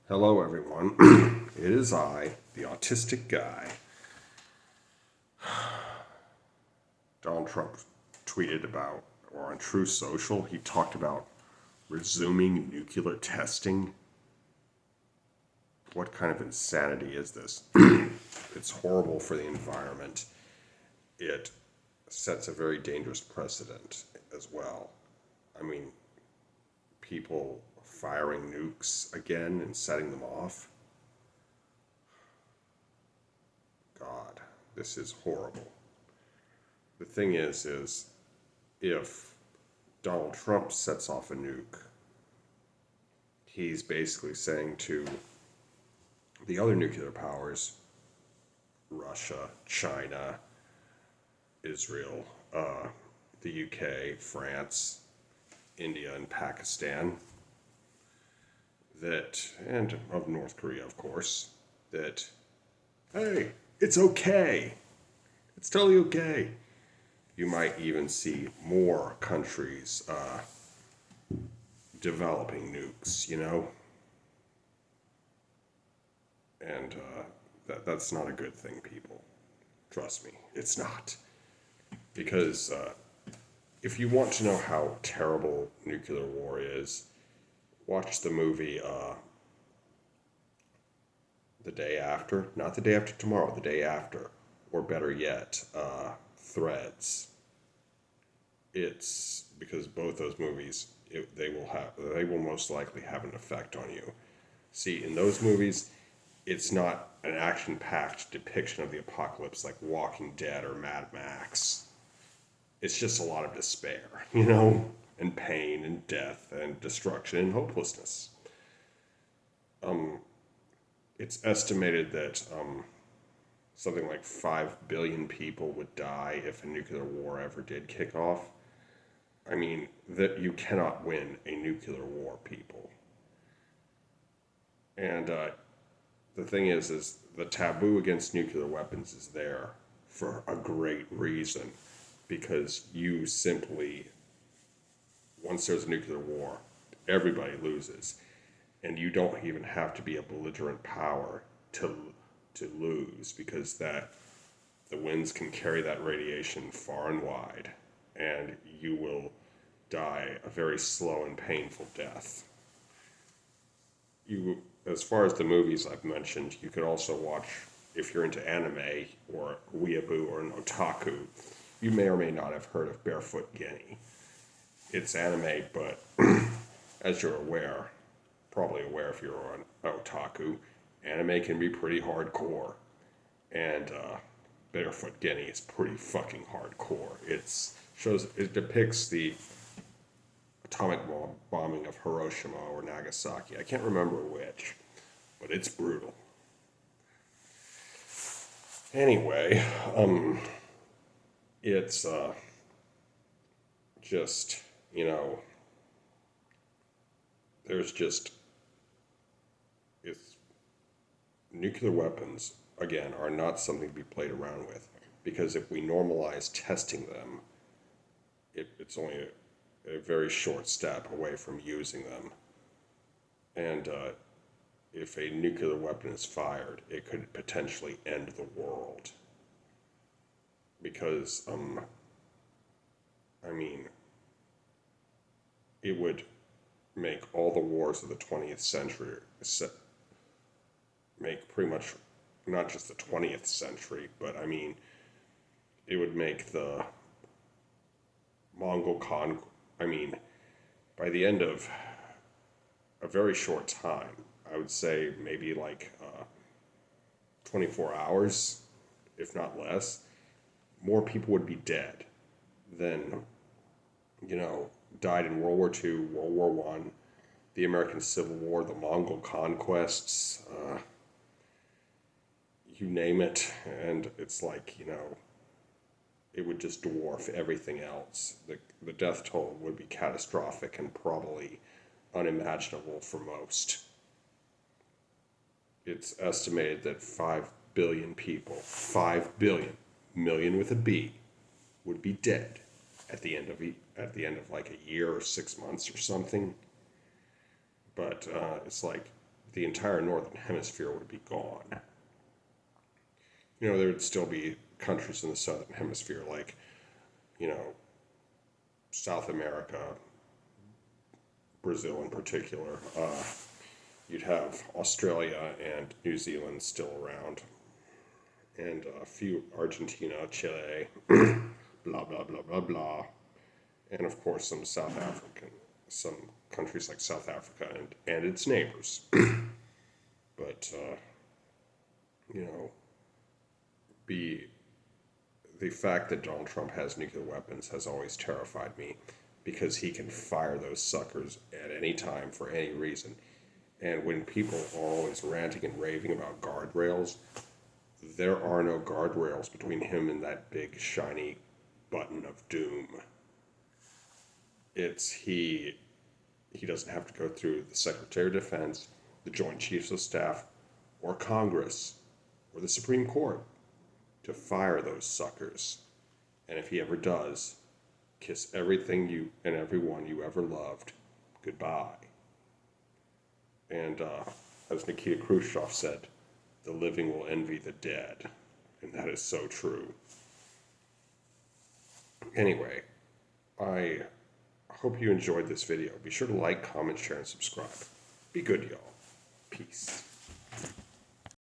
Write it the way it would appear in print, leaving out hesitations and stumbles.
Hello, everyone. It is I, the autistic guy. Donald Trump tweeted about, or on True Social, he talked about resuming nuclear testing. What kind of insanity is this? It's horrible for the environment. It sets a very dangerous precedent as well. I mean, people firing nukes again and setting them off. God, this is horrible. The thing is if Donald Trump sets off a nuke, he's basically saying to the other nuclear powers, Russia, China, Israel, the UK, France, India, and Pakistan, and of North Korea, of course, that, hey, it's okay. It's totally okay. You might even see more countries developing nukes. And that's not a good thing, people. Trust me, it's not. Because if you want to know how terrible nuclear war is, watch the movie The Day After. Not The Day After Tomorrow, The Day After. Or better yet, Threads. It's because both those movies, they will most likely have an effect on you. See, in those movies, it's not an action-packed depiction of the apocalypse like Walking Dead or Mad Max. It's just a lot of despair, and pain and death and destruction and hopelessness. It's estimated that something like 5 billion people would die if a nuclear war ever did kick off. I mean, that you cannot win a nuclear war, people. And the thing is the taboo against nuclear weapons is there for a great reason. Because you simply, once there's a nuclear war, everybody loses. And you don't even have to be a belligerent power to lose, because the winds can carry that radiation far and wide, and you will die a very slow and painful death. As far as the movies I've mentioned, you could also watch, if you're into anime or weeaboo or an otaku, you may or may not have heard of Barefoot Genny. It's anime, but as you're probably aware if you're an otaku, anime can be pretty hardcore. And Barefoot Genny is pretty fucking hardcore. It depicts the atomic bombing of Hiroshima or Nagasaki. I can't remember which, but it's brutal. Anyway, it's just, there's just, it's, nuclear weapons, again, are not something to be played around with. Because if we normalize testing them, it's only a very short step away from using them. And if a nuclear weapon is fired, it could potentially end the world. Because, I mean, it would make all the wars of the 20th century, make pretty much not just the 20th century, but I mean, it would make the Mongol I mean, by the end of a very short time, I would say maybe like 24 hours, if not less, more people would be dead than, died in World War II, World War One, the American Civil War, the Mongol conquests, you name it. And it's like, it would just dwarf everything else. The death toll would be catastrophic and probably unimaginable for most. It's estimated that 5 billion people, 5 billion, million with a B, would be dead at the end of like a year or 6 months or something. But it's like the entire northern hemisphere would be gone. You know, there would still be countries in the southern hemisphere, like, you know, South America, Brazil in particular. You'd have Australia and New Zealand still around, and a few Argentina, Chile, blah, blah, blah, blah, blah. And of course, some countries like South Africa and its neighbors. But, you know, be the fact that Donald Trump has nuclear weapons has always terrified me because he can fire those suckers at any time for any reason. And when people are always ranting and raving about guardrails, there are no guardrails between him and that big shiny button of doom. He doesn't have to go through the Secretary of Defense, the Joint Chiefs of Staff, or Congress, or the Supreme Court to fire those suckers. And if he ever does, kiss everything you and everyone you ever loved goodbye. And as Nikita Khrushchev said, the living will envy the dead. And that is so true. Anyway, I hope you enjoyed this video. Be sure to like, comment, share, and subscribe. Be good, y'all. Peace.